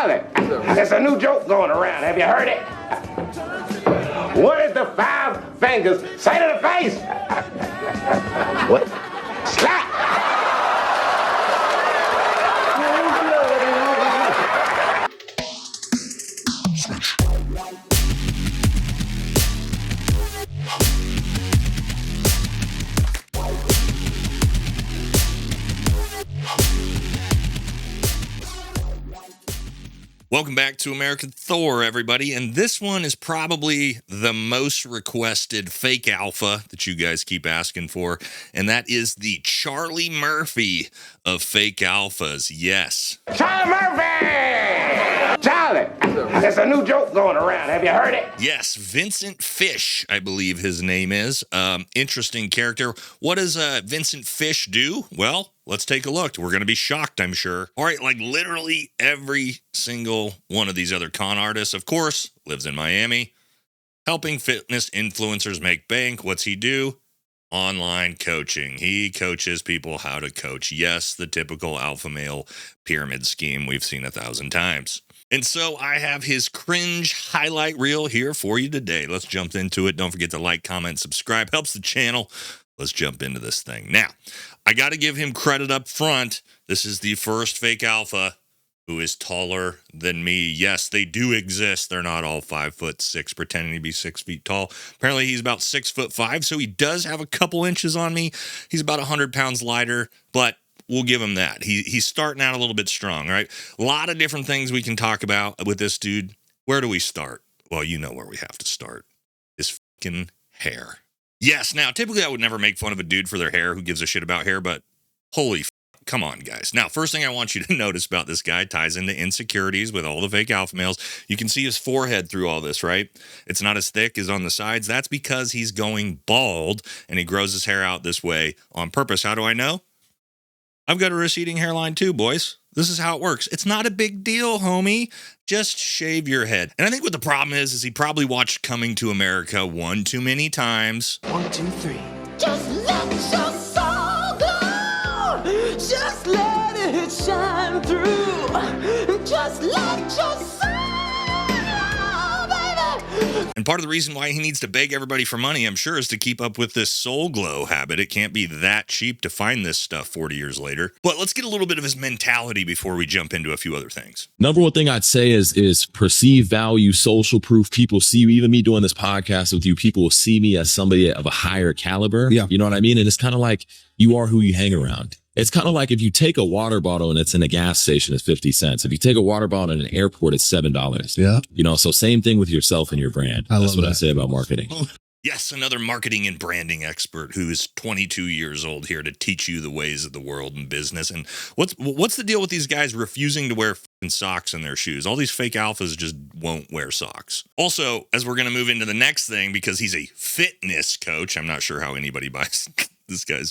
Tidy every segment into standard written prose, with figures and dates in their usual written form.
Charlie, there's a new joke going around. Have you heard it? What did the five fingers say to the face? What? Slap! Welcome back to American Thor, everybody, and this one is probably the most requested fake alpha that you guys keep asking for, and that is the Charlie Murphy of fake alphas. Yes. Charlie Murphy! Charlie, there's a new joke going around. Have you heard it? Yes, Vincent Fish, I believe his name is. Interesting character. What does Vincent Fish do? Well, let's take a look. We're going to be shocked, I'm sure. All right, like literally every single one of these other con artists, of course, lives in Miami, helping fitness influencers make bank. What's he do? Online coaching. He coaches people how to coach. Yes, the typical alpha male pyramid scheme we've seen 1,000 times. And so I have his cringe highlight reel here for you today. Let's jump into it. Don't forget to like, comment, subscribe. Helps the channel. Let's jump into this thing. Now, I got to give him credit up front. This is the first fake alpha who is taller than me. Yes, they do exist. They're not all 5'6", pretending to be 6 feet tall. Apparently, he's about 6'5", so he does have a couple inches on me. He's about 100 pounds lighter, but we'll give him that. He's starting out a little bit strong, right? A lot of different things we can talk about with this dude. Where do we start? Well, you know where we have to start. His fucking hair. Yes, now, typically I would never make fun of a dude for their hair. Who gives a shit about hair? But holy come on, guys. Now, first thing I want you to notice about this guy ties into insecurities with all the fake alpha males. You can see his forehead through all this, right? It's not as thick as on the sides. That's because he's going bald, and he grows his hair out this way on purpose. How do I know? I've got a receding hairline too, boys. This is how it works. It's not a big deal, homie. Just shave your head. And I think what the problem is he probably watched Coming to America one too many times. 1, 2, 3. Just let your soul glow. Just let it shine through. Just let your soul glow, baby. And part of the reason why he needs to beg everybody for money, I'm sure, is to keep up with this soul glow habit. It can't be that cheap to find this stuff 40 years later. But let's get a little bit of his mentality before we jump into a few other things. Number one thing I'd say is perceived value, social proof. People see you, even me doing this podcast with you, people will see me as somebody of a higher caliber. Yeah. You know what I mean? And it's kind of like you are who you hang around. It's kind of like if you take a water bottle and it's in a gas station, it's 50 cents. If you take a water bottle in an airport, it's $7. Yeah. You know, so same thing with yourself and your brand. That's what I say about marketing. Yes, another marketing and branding expert who is 22 years old here to teach you the ways of the world and business. And what's the deal with these guys refusing to wear fucking socks in their shoes? All these fake alphas just won't wear socks. Also, as we're going to move into the next thing, because he's a fitness coach, I'm not sure how anybody buys this guy's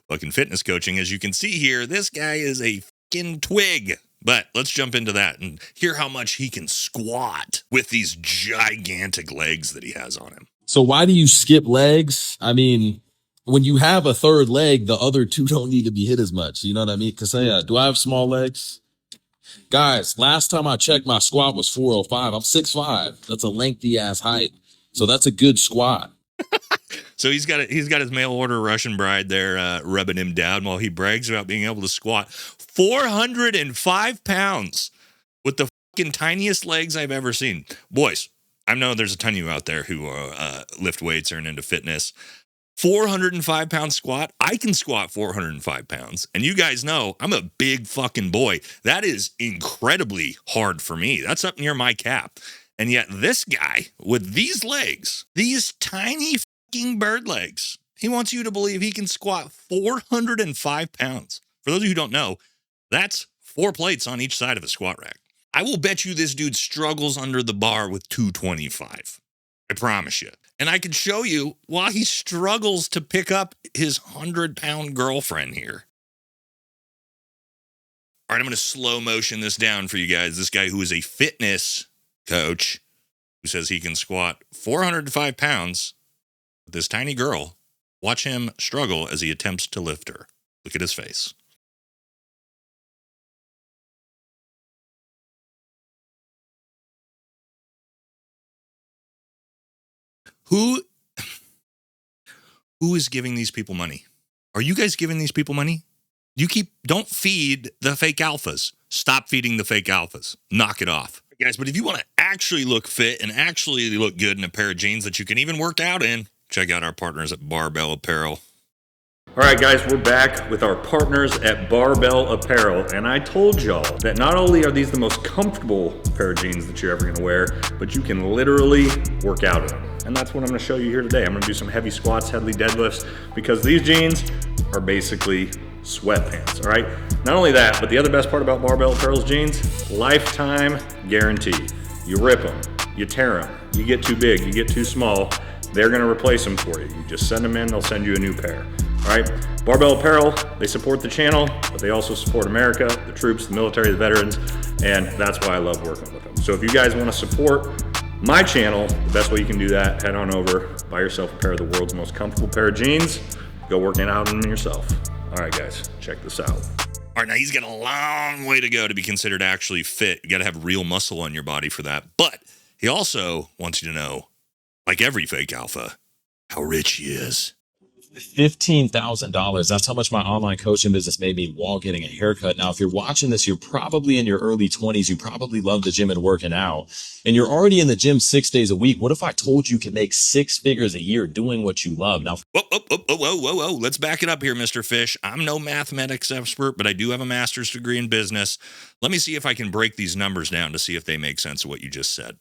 fucking fitness coaching. As you can see here, this guy is a fucking twig. But let's jump into that and hear how much he can squat with these gigantic legs that he has on him. So why do you skip legs? I mean, when you have a third leg, the other two don't need to be hit as much. You know what I mean? Because do I have small legs? Guys, last time I checked, my squat was 405. I'm 6'5". That's a lengthy ass height. So that's a good squat. So he's got his mail order Russian bride there rubbing him down while he brags about being able to squat 405 pounds with the fucking tiniest legs I've ever seen. Boys, I know there's a ton of you out there who lift weights or are into fitness. 405 pound squat. I can squat 405 pounds. And you guys know I'm a big fucking boy. That is incredibly hard for me. That's up near my cap. And yet this guy with these legs, these tiny fucking bird legs, he wants you to believe he can squat 405 pounds. For those of you who don't know, that's 4 plates on each side of a squat rack. I will bet you this dude struggles under the bar with 225. I promise you. And I could show you why he struggles to pick up his 100-pound girlfriend here. All right, I'm going to slow motion this down for you guys. This guy who is a fitness coach who says he can squat 405 pounds with this tiny girl. Watch him struggle as he attempts to lift her. Look at his face. Who is giving these people money? Are you guys giving these people money? Don't feed the fake alphas. Stop feeding the fake alphas. Knock it off. Guys, but if you want to actually look fit and actually look good in a pair of jeans that you can even work out in, check out our partners at Barbell Apparel. All right, guys, we're back with our partners at Barbell Apparel, and I told y'all that not only are these the most comfortable pair of jeans that you're ever gonna wear, but you can literally work out in them. And that's what I'm gonna show you here today. I'm gonna do some heavy squats, heavy deadlifts, because these jeans are basically sweatpants, all right? Not only that, but the other best part about Barbell Apparel's jeans, lifetime guarantee. You rip them, you tear them, you get too big, you get too small, they're gonna replace them for you. You just send them in, they'll send you a new pair. All right, Barbell Apparel, they support the channel, but they also support America, the troops, the military, the veterans, and that's why I love working with them. So if you guys wanna support my channel, the best way you can do that, head on over, buy yourself a pair of the world's most comfortable pair of jeans, go working out in them yourself. All right, guys, check this out. All right, now he's got a long way to go to be considered actually fit. You gotta have real muscle on your body for that. But he also wants you to know, like every fake alpha, how rich he is. $15,000. That's how much my online coaching business made me while getting a haircut. Now, if you're watching this, you're probably in your early 20s. You probably love the gym and working out, and you're already in the gym 6 days a week. What if I told you could make 6 figures a year doing what you love? Now, Whoa. Let's back it up here, Mr. Fish. I'm no mathematics expert, but I do have a master's degree in business. Let me see if I can break these numbers down to see if they make sense of what you just said.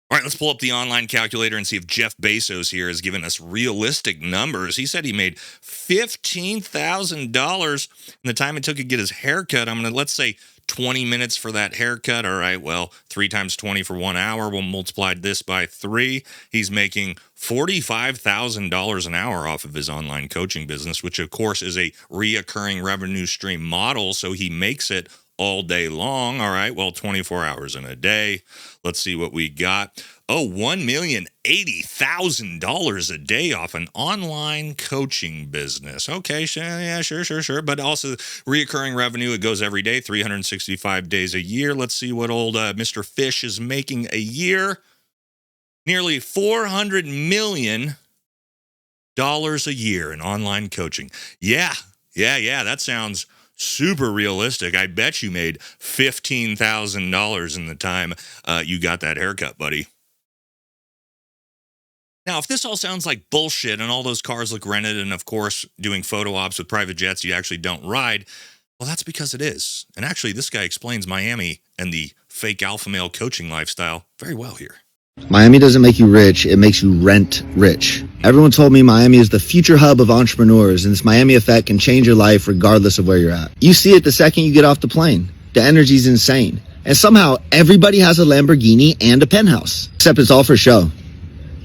All right, let's pull up the online calculator and see if Jeff Bezos here has given us realistic numbers. He said he made $15,000 in the time it took to get his haircut. Let's say 20 minutes for that haircut. All right, well, 3 times 20 for 1 hour. We'll multiply this by 3. He's making $45,000 an hour off of his online coaching business, which, of course, is a reoccurring revenue stream model, so he makes it all day long. All right, well, 24 hours in a day. Let's see what we got. Oh, $1,080,000 a day off an online coaching business. Okay, sure. But also reoccurring revenue, it goes every day, 365 days a year. Let's see what old Mr. Fish is making a year. Nearly $400 million a year in online coaching. Yeah, that sounds super realistic. I bet you made $15,000 in the time you got that haircut, buddy. Now, if this all sounds like bullshit and all those cars look rented and, of course, doing photo ops with private jets you actually don't ride, well, that's because it is. And actually, this guy explains Miami and the fake alpha male coaching lifestyle very well here. Miami doesn't make you rich, it makes you rent rich. Everyone told me Miami is the future hub of entrepreneurs, and this Miami effect can change your life regardless of where you're at. You see it the second you get off the plane. The energy's insane. And somehow everybody has a Lamborghini and a penthouse. Except it's all for show.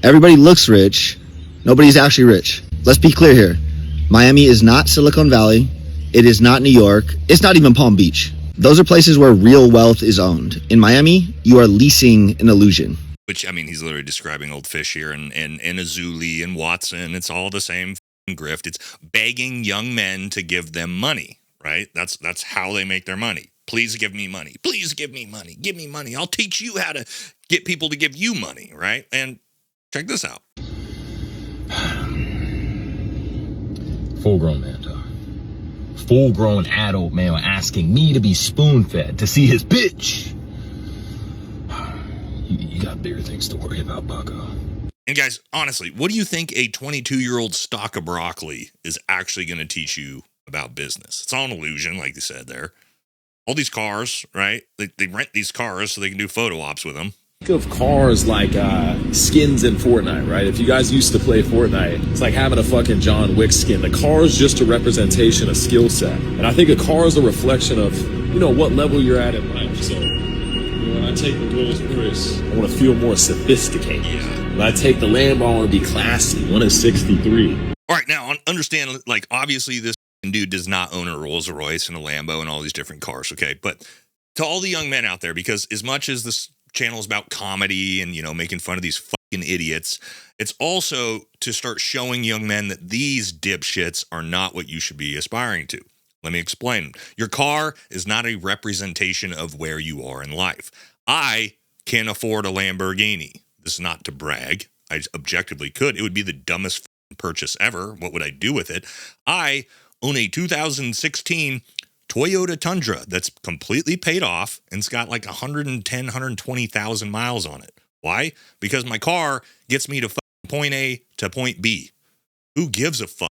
Everybody looks rich. Nobody's actually rich. Let's be clear here. Miami is not Silicon Valley. It is not New York. It's not even Palm Beach. Those are places where real wealth is owned. In Miami, you are leasing an illusion. Which, I mean, he's literally describing Old Fish here and Azuli and Watson. It's all the same grift. It's begging young men to give them money, right? That's how they make their money. Please give me money. Please give me money. Give me money. I'll teach you how to get people to give you money, right? And check this out. Full-grown man talk. Full-grown adult male asking me to be spoon-fed to see his bitch. You got bigger things to worry about, bucko. And guys, honestly, what do you think a 22-year-old stalk of broccoli is actually going to teach you about business? It's all an illusion, like they said there. All these cars, right? They rent these cars so they can do photo ops with them. think of cars like skins in Fortnite, right? If you guys used to play Fortnite, it's like having a fucking John Wick skin. The car is just a representation of skill set. And I think a car is a reflection of, you know, what level you're at in life. So when I take the Rolls Royce, I want to feel more sophisticated. Yeah. When I take the Lambo, I want to be classy. One is 63. All right, now understand, like, obviously this dude does not own a Rolls Royce and a Lambo and all these different cars, okay? But to all the young men out there, because as much as this channel is about comedy and, you know, making fun of these fucking idiots, it's also to start showing young men that these dipshits are not what you should be aspiring to. Let me explain. Your car is not a representation of where you are in life. I can't afford a Lamborghini. This is not to brag. I objectively could. It would be the dumbest purchase ever. What would I do with it? I own a 2016 Toyota Tundra that's completely paid off and it's got like 110, 120,000 miles on it. Why? Because my car gets me to point A to point B. Who gives a fuck?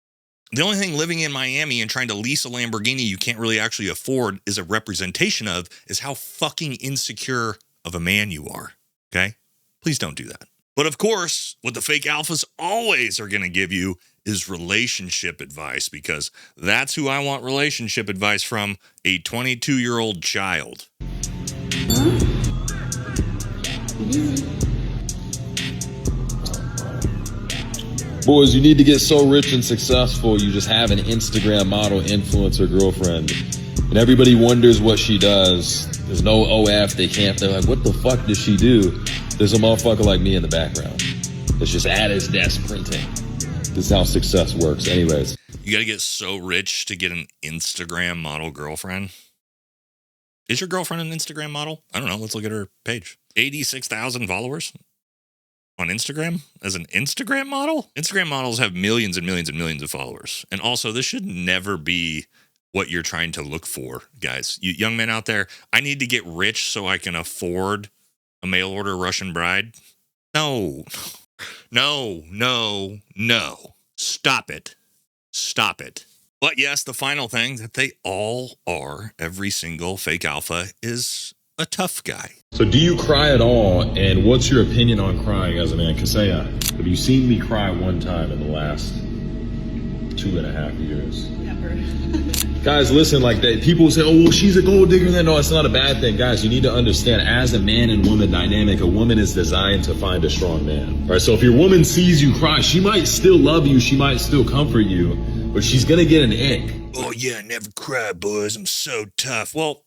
The only thing living in Miami and trying to lease a Lamborghini you can't really actually afford is a representation of is how fucking insecure of a man you are. Okay? Please don't do that. But of course, what the fake alphas always are going to give you is relationship advice, because that's who I want relationship advice from, a 22-year-old child. Boys, you need to get so rich and successful, you just have an Instagram model influencer girlfriend. And everybody wonders what she does. There's no OF, they can't. They're like, what the fuck does she do? There's a motherfucker like me in the background that's just at his desk printing. This is how success works. Anyways. You got to get so rich to get an Instagram model girlfriend. Is your girlfriend an Instagram model? I don't know. Let's look at her page. 86,000 followers on Instagram as an Instagram model. Instagram models have millions and millions and millions of followers. And also, this should never be what you're trying to look for, guys. You young men out there, I need to get rich so I can afford a mail order Russian bride. No. Stop it. Stop it. But yes, the final thing that they all are, every single fake alpha, is a tough guy. So do you cry at all? And what's your opinion on crying as a man? Kasea, have you seen me cry one time in the last 2.5 years? Never. Guys, listen, like that. People say, oh, well, she's a gold digger. Then no, it's not a bad thing. Guys, you need to understand, as a man and woman dynamic, a woman is designed to find a strong man. All right, so if your woman sees you cry, she might still love you. She might still comfort you, but she's going to get an ick. Oh, yeah, I never cry, boys. I'm so tough. Well,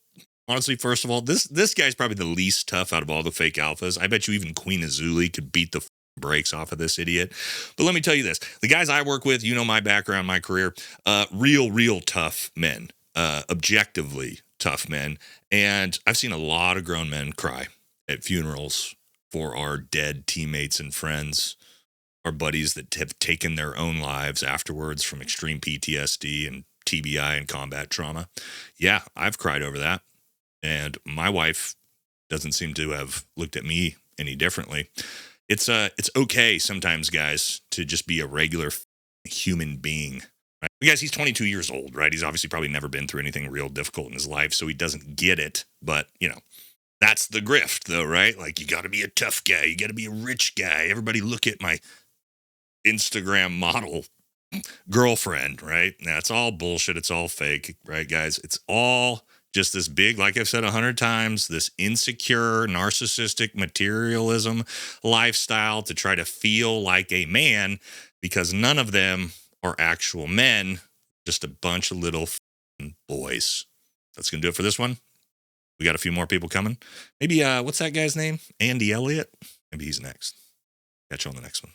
honestly, first of all, this guy's probably the least tough out of all the fake alphas. I bet you even Queen Azuli could beat the brakes off of this idiot. But let me tell you this. The guys I work with, you know my background, my career, real tough men, objectively tough men. And I've seen a lot of grown men cry at funerals for our dead teammates and friends, our buddies that have taken their own lives afterwards from extreme PTSD and TBI and combat trauma. Yeah, I've cried over that. And my wife doesn't seem to have looked at me any differently. It's okay sometimes, guys, to just be a regular human being. Right? Guys, he's 22 years old, right? He's obviously probably never been through anything real difficult in his life, so he doesn't get it. But, you know, that's the grift, though, right? Like, you got to be a tough guy. You got to be a rich guy. Everybody look at my Instagram model girlfriend, right? Now, it's all bullshit. It's all fake, right, guys? It's all just this big, like I've said 100 times, this insecure, narcissistic materialism lifestyle to try to feel like a man, because none of them are actual men, just a bunch of little boys. That's going to do it for this one. We got a few more people coming. Maybe, what's that guy's name? Andy Elliott? Maybe he's next. Catch you on the next one.